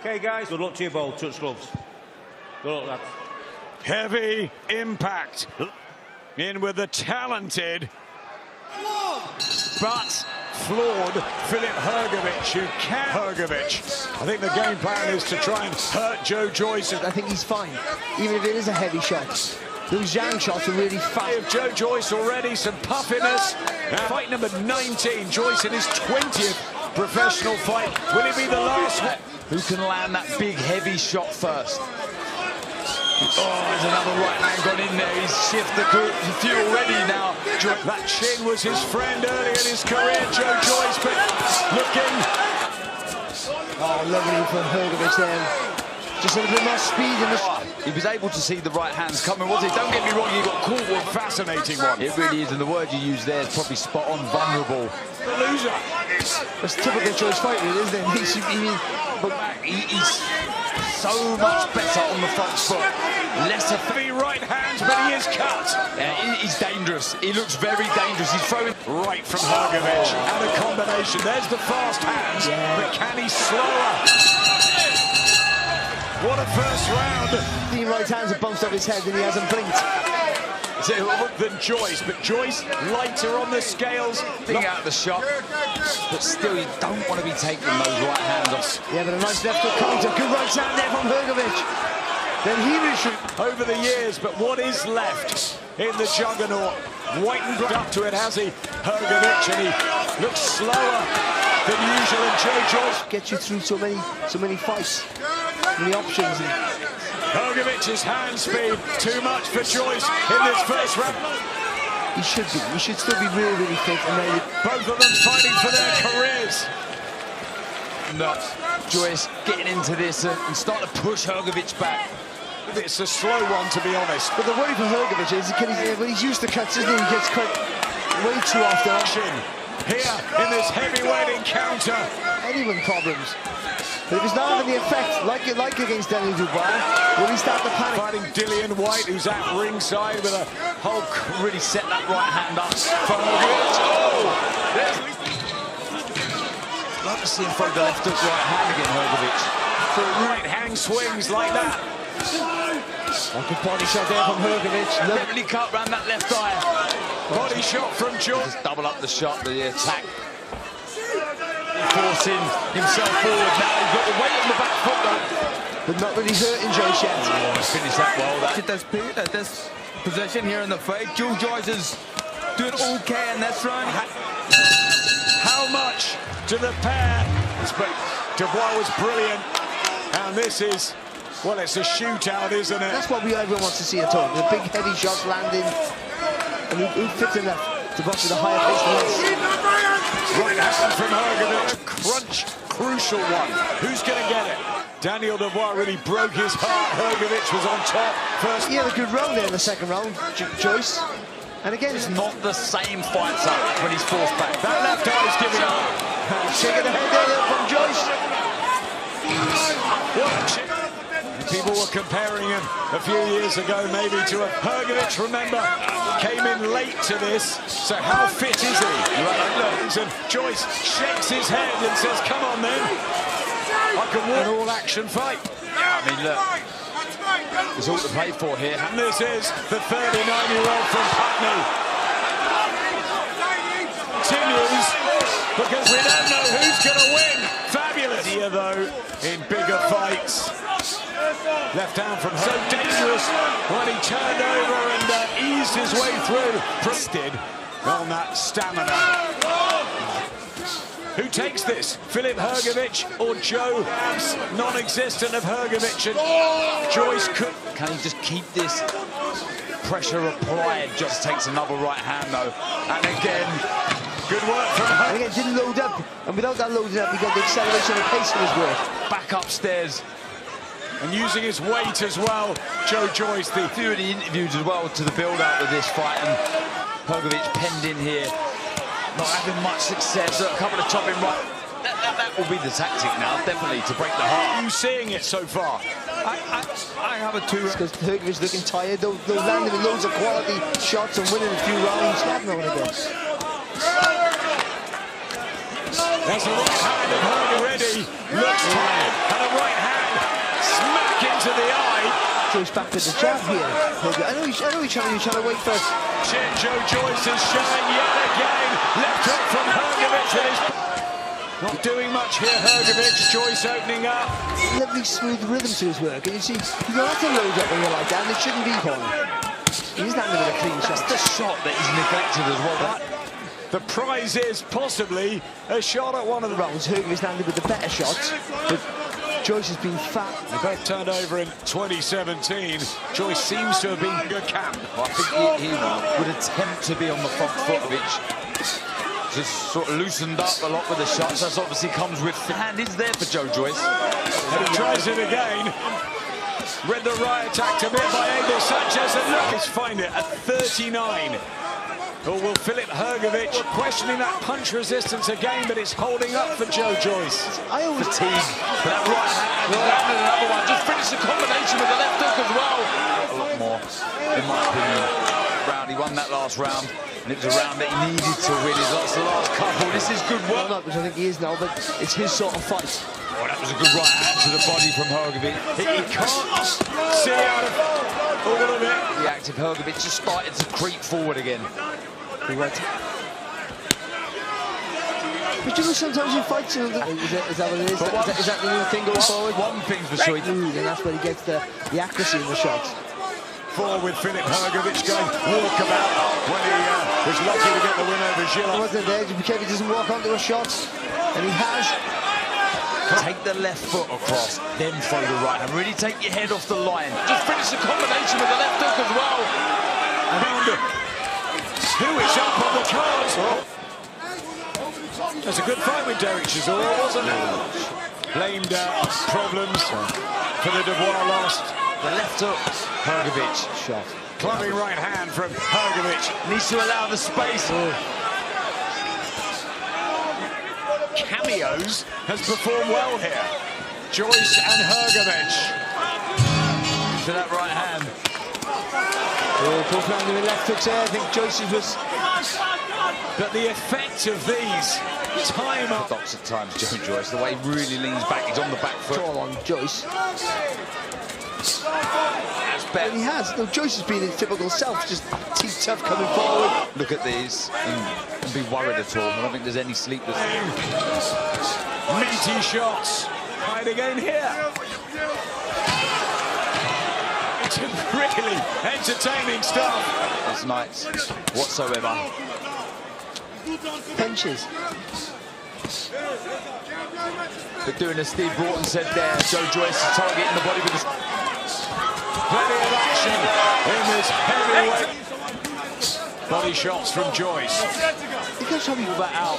Okay, guys, good luck to you both. Touch gloves. Good luck, lads. Heavy impact. In with the talented but flawed Filip Hrgovic, who can Hrgovic. I think the game plan is to try and hurt Joyce. I think he's fine, even if it is a heavy shot. Those young shots are really fast. Joyce already, some puffiness. Fight number 19, Joyce in his 20th professional fight. Will it be the last one? Who can land that big, heavy shot first? Oh, there's another right hand gone in there. He's shifted the few already now. That chin was his friend early in his career, Joyce, but looking. Oh, lovely for Hrgovic there. Just a little bit more speed in the... He was able to see the right hands coming, wasn't he? Don't get me wrong, he got caught with a fascinating one. It really is, and the word you use there is probably spot on, vulnerable. The loser. That's typical Joyce fight, really, isn't it? He's so much better on the front foot. Less heavy right hands, but he is cut. Yeah, he's dangerous. He looks very dangerous. He's throwing right from Hrgovic. And a combination. There's the fast hands, but can he slower? What a first round. The right hands have bounced off his head and he hasn't blinked. Than Joyce, but Joyce lighter on the scales. Thing out the shot, but still you don't want to be taking those right hands off. Yeah, but a nice left hook counter. Good right hand there from Hrgovic. Then he should over the years, but what is left in the juggernaut? Whitened up to it, has he? Hrgovic, and he looks slower than usual. And Joyce gets you through so many fights, many options. Hrgovic's hand speed too much for Joyce in this first round. He should be. He should still be really, really fit. And both of them fighting for their careers. No, Joyce getting into this and starting to push Hrgovic back. It's a slow one, to be honest. But the worry for Hrgovic is when he's used to cuts, isn't he? He gets cut way too often. Here in this heavyweight encounter. Anyone problems. But if it's not having the effect, like against Daniel Dubois, will he start to panic? Fighting Dillian White, who's at ringside with a Hulk. Really set that right hand up for Hrgovic. Oh! Love to see him throw the left hook right hand again, Hrgovic. For right hand swings like that. A good body shot there from Hrgovic. Definitely cut round that left eye. Body shot from Joyce. Just double up the shot, the attack. Forcing himself forward now. He's got the weight on the back foot though. But not really hurting Joyce yet. Finished that well. At this speed, at this position here in the fight, Joyce is doing okay in this round. How much to the pair? But Dubois was brilliant. And this is, well, it's a shootout, isn't it? That's what everyone wants to see at home. The big heavy shots landing. And who fits in that to box with a higher pace than this? Right hand from Hrgovic. Crunch, crucial one. Who's going to get it? Daniel Dubois really broke his heart. Hrgovic was on top first. He had a good round there in the second round, Joyce. And again, it's not the same fights up when he's forced back. That left eye is giving up. Shaking the head there from Joyce. People were comparing him a few years ago maybe to a Hrgovic, remember, came in late to this, so how fit is he? And Joyce shakes his head and says, come on then, I can win an all-action fight. I mean, look, there's all to play for here. And this is the 39-year-old from Putney. Continues, because we don't know who's going to win. Fabulous here, though, in bigger fights. Left hand from so dangerous when he turned over and eased his way through. Prested on that stamina. Who takes this? Filip Hrgovic or Joe? Non-existent of Hrgovic, and Joyce could. Can he just keep this pressure applied? Just takes another right hand though, and again, good work from Hrgovic. And again, didn't load up, and without that loading up, he got the acceleration and pace of his work. Back upstairs. And using his weight as well, Joyce. The few of the interviews as well to the build-up of this fight, and Hrgovic penned in here, not having much success. A couple of chopping right. That will be the tactic now, definitely, to break the heart. Are you seeing it so far? I have a two. Because Hrgovic's looking tired, though landing with loads of quality shots and winning a few rounds. Not knowing again. There's a right hand of Hrgovic already. Looks tired, and a right hand. Joyce back with the jab here. I know you're trying to wait for... Joyce is showing yet again. Left hook from Hrgovic. Not doing much here, Hrgovic. Joyce opening up. Lovely smooth rhythm to his work. And you see, you don't have to load up when you're like that, and it shouldn't be on. He's landing with a clean shot. That's the shot that he's neglected as well. The prize is possibly a shot at one of the rounds. Hrgovic landed with the better shots, but Joyce has been fat. They both turned over in 2017. Joyce seems to have been a good camp. Well, I think he would attempt to be on the front foot of it. Just sort of loosened up a lot with the shots. That obviously comes with the hand is there for Joyce. And he tries it again. Read the right attack to mid by Abel Sanchez, and look, he's find it at 39. Or will Filip Hrgovic questioning that punch resistance again, but it's holding up for Joyce. Fatigue for that right hand. Landed another one. Just finished the combination with the left hook as well. A lot more, in my opinion. He won that last round, and it was a round that he needed to win. He's lost the last couple. This is good work. Not, which I think he is now, but it's his sort of fight. Oh, that was a good right hand to the body from Hrgovic. He can't see out of all of it. The active Hrgovic just started to creep forward again. But you know, sometimes in fights, is that what it is? Is that the new thing going forward? One thing's for sure. And that's where he gets the accuracy in the shots. Forward with Filip Hrgovic going walkabout when he was lucky to get the win over Gila. Wasn't there? Be careful he doesn't walk onto a shot, and he has. Take the left foot across, then throw the right, and really take your head off the line. Just finish the combination with the left hook as well. Who is up on the cards? That's a good fight with Derek Chisora, wasn't it? Blamed problems for the Devoir lost. The left hook, Hrgovic shot. Clubbing right hand from Hrgovic. Needs to allow the space. Cameos has performed well here. Joyce and Hrgovic. To that right hand. Both landing with left hooks there. I think Joyce's was... But the effect of these time up. Lots of times, Joyce, the way he really leans back, he's on the back foot. All on Joyce. That's better. And he has. No, Joyce has been his typical self, just teeth tough coming forward. Look at these and be worried at all. I don't think there's any sleepless. Meaty shots. Right again here. It's really entertaining stuff. It's nice whatsoever. Punches. But doing as Steve Broughton said there, Joyce is targeting the body with his... Plenty of action in this heavyweight. Body shots from Joyce. You can tell me that out,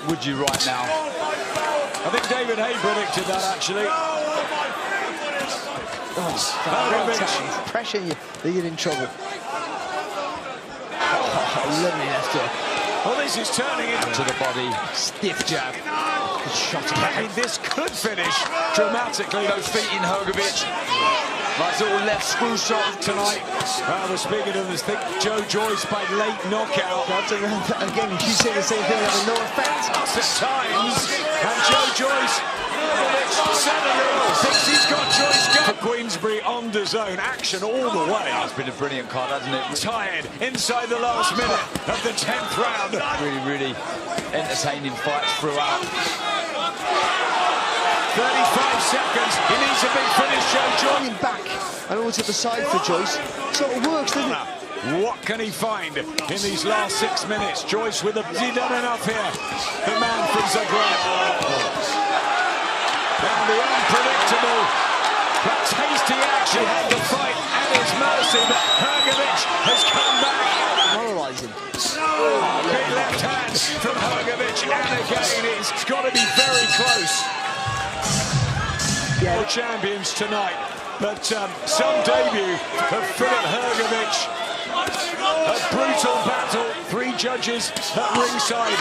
would you, right now? I think David Hay predicted that, actually. Pressure you, then you're in trouble. Lovely left hook. Well, this is turning into the body. Stiff jab. Good shot. I mean, this could finish dramatically. Those feet in Hrgovic. Nice little left screw shot tonight. We're speaking of this thing, Joyce by late knockout. Again, you say the same thing, having no effect. At times, and Joyce suddenly thinks he's got Joyce going. For Queensbury on the zone, action all the way. It's been a brilliant card, hasn't it? Tired inside the last minute of the 10th round. Really entertaining fights throughout. 35 seconds. He needs a big finish, Joyce. Back and over to the side for Joyce. So it works, doesn't it? What can he find in these last 6 minutes? Joyce with a... Has he done enough here? The man from Zagreb. And the unpredictable but tasty action had the fight at his mercy, but Hrgovic has come back. Moralising. Big left hand from Hrgovic, and again it's got to be very close. All champions tonight, but some debut of Filip Hrgovic. A brutal battle, 3 judges at ringside.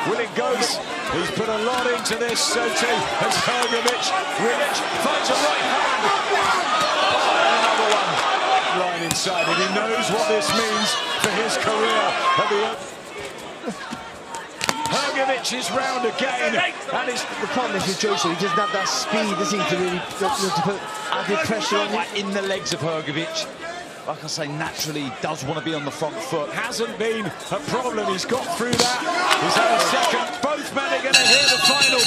Will it go? He's put a lot into this, so too has Hrgovic. Hrgovic finds a right hand. Another one. Line inside, and he knows what this means for his career. Hrgovic's round again, and it's The problem is with Joyce, he doesn't have that speed, does he, to really to put added pressure on him. In the legs of Hrgovic. Like I say, naturally he does want to be on the front foot. hasn't been a problem. He's got through that. He's had a second. Both men are going to hear the final